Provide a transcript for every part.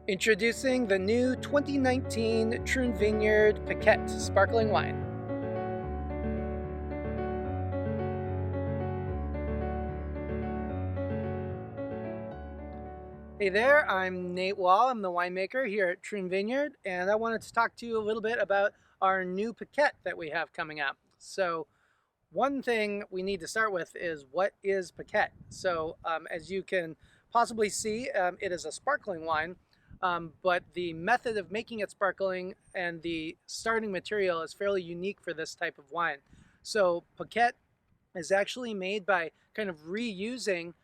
Introducing the new 2019 Troon Vineyard Piquette Sparkling Wine. Hey there, I'm Nate Wall. I'm the winemaker here at Troon Vineyard, and I wanted to talk to you a little bit about our new Piquette that we have coming up. So, one thing we need to start with is what is Piquette? So, as you can possibly see, it is a sparkling wine, but the method of making it sparkling and the starting material is fairly unique for this type of wine. So, Piquette is actually made by kind of reusing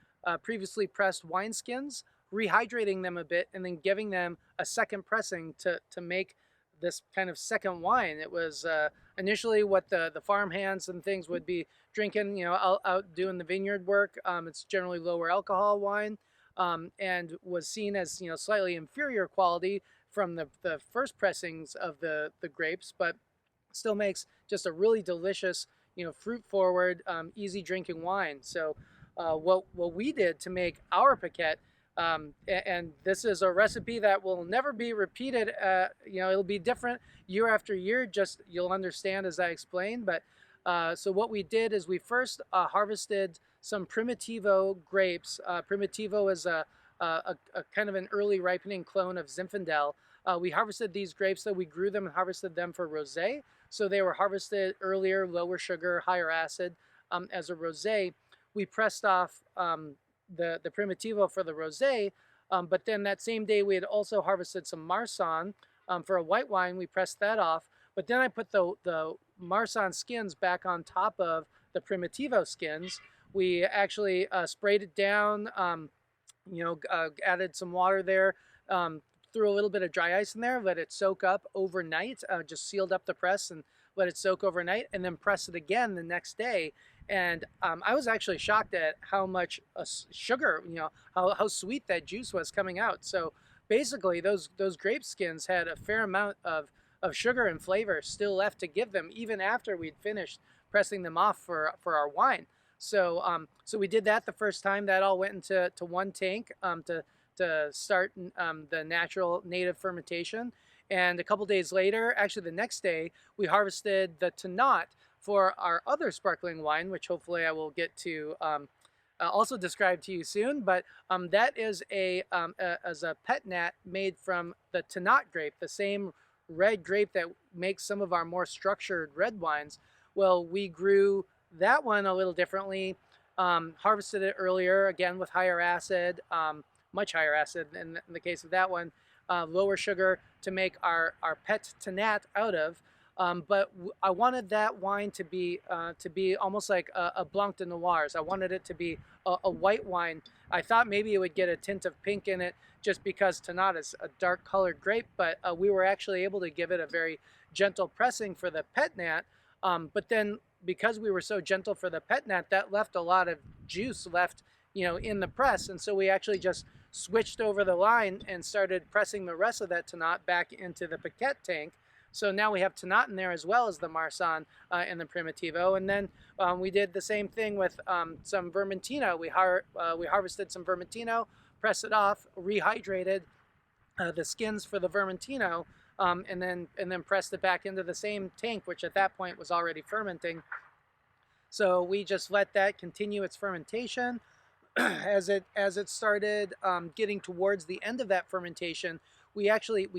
previously pressed wineskins, rehydrating them a bit, and then giving them a second pressing to make this kind of second wine. It was initially what the farm hands and things would be drinking, out doing the vineyard work. It's generally lower alcohol wine, and was seen as slightly inferior quality from the first pressings of the grapes, but still makes just a really delicious, fruit forward, easy drinking wine. So what we did to make our Piquette, and this is a recipe that will never be repeated. It'll be different year after year. Just you'll understand as I explain. But so what we did is we first harvested some Primitivo grapes. Primitivo is a kind of an early ripening clone of Zinfandel. We harvested these grapes, though we grew them and harvested them for rosé. So they were harvested earlier, lower sugar, higher acid as a rosé. We pressed off the Primitivo for the rosé, but then that same day we had also harvested some Marsanne for a white wine. We pressed that off, but then I put the Marsanne skins back on top of the Primitivo skins. We actually sprayed it down, added some water there, threw a little bit of dry ice in there, let it soak up overnight, just sealed up the press and let it soak overnight, and then press it again the next day. And I was actually shocked at how much sugar, how sweet that juice was coming out. So basically, those grape skins had a fair amount of sugar and flavor still left to give them, even after we'd finished pressing them off for our wine. So so we did that the first time. That all went into one tank to start the natural native fermentation. And a couple days later, actually the next day, we harvested the Tannat for our other sparkling wine, which hopefully I will get to also describe to you soon. But that is as a pet nat made from the Tannat grape, the same red grape that makes some of our more structured red wines. Well, we grew that one a little differently, harvested it earlier, again with higher acid, much higher acid in the case of that one, lower sugar to make our pet Tannat out of. But I wanted that wine to be almost like a Blanc de Noirs. I wanted it to be a white wine. I thought maybe it would get a tint of pink in it just because Tannat is a dark colored grape, but we were actually able to give it a very gentle pressing for the pet nat. But then because we were so gentle for the pet nat, that left a lot of juice left, in the press. And so we actually just switched over the line and started pressing the rest of that Tannat back into the Piquette tank. So now we have Tannat in there as well as the Marsanne and the Primitivo. And then we did the same thing with some Vermentino. We harvested some Vermentino, pressed it off, rehydrated the skins for the Vermentino, and then pressed it back into the same tank, which at that point was already fermenting. So we just let that continue its fermentation. As it started getting towards the end of that fermentation, we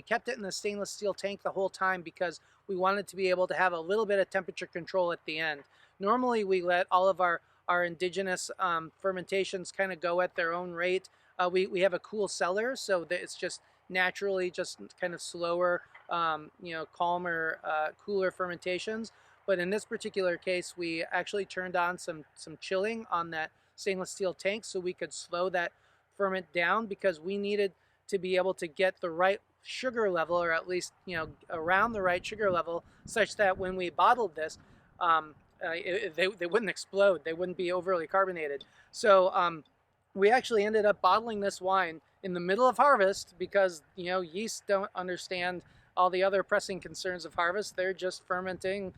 kept it in the stainless steel tank the whole time because we wanted to be able to have a little bit of temperature control at the end. Normally we let all of our indigenous fermentations kind of go at their own rate. We have a cool cellar, so that it's just naturally just kind of slower, calmer, cooler fermentations. But in this particular case, we actually turned on some chilling on that stainless steel tank so we could slow that ferment down, because we needed to be able to get the right sugar level, or at least around the right sugar level, such that when we bottled this, they wouldn't explode, they wouldn't be overly carbonated. So we actually ended up bottling this wine in the middle of harvest because yeast don't understand all the other pressing concerns of harvest. They're just fermenting,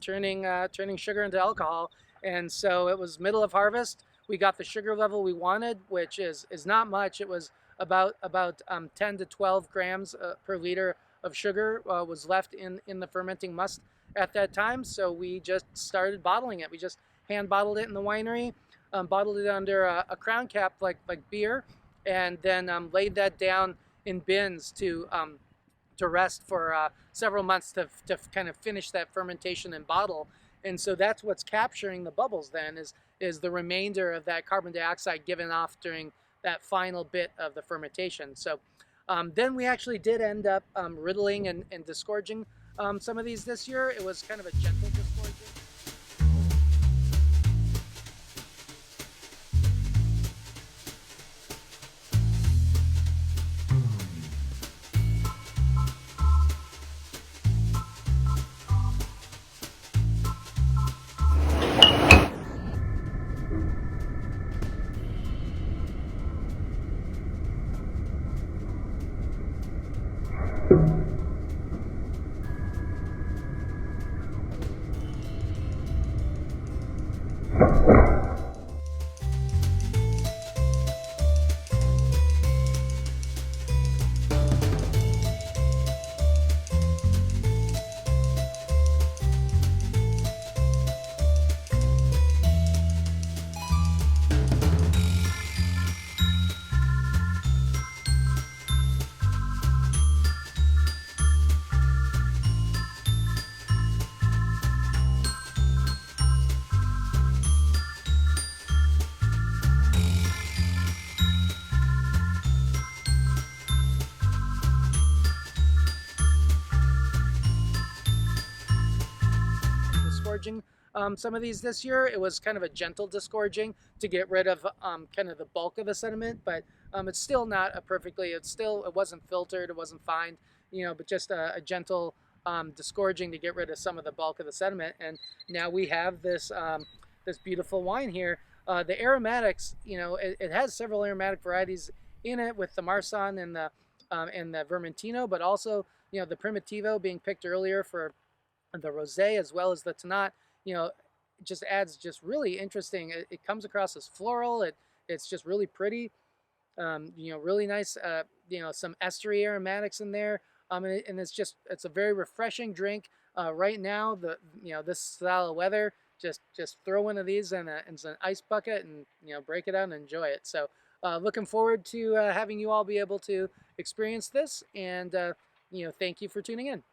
turning sugar into alcohol. And so it was middle of harvest. We got the sugar level we wanted, which is not much. It was about 10 to 12 grams per liter of sugar was left in the fermenting must at that time. So we just started bottling it. We just hand bottled it in the winery, bottled it under a crown cap like beer, and then laid that down in bins to rest for several months to kind of finish that fermentation and bottle. And so that's what's capturing the bubbles then is the remainder of that carbon dioxide given off during that final bit of the fermentation. So then we actually did end up riddling and disgorging some of these this year. It was kind of a gentle disgorging. Disgorging some of these this year. It was kind of a gentle disgorging to get rid of kind of the bulk of the sediment, but it's still not a perfectly, it wasn't filtered, it wasn't fine, but just a gentle disgorging to get rid of some of the bulk of the sediment. And now we have this this beautiful wine here. The aromatics, it has several aromatic varieties in it with the Marsanne and the Vermentino, but also the Primitivo being picked earlier for the rosé as well as the Tannat, it just adds just really interesting. It comes across as floral. It's just really pretty. Really nice. Some estery aromatics in there. And it's a very refreshing drink. Right now, this style of weather, just throw one of these in an ice bucket and break it out and enjoy it. So looking forward to having you all be able to experience this. And thank you for tuning in.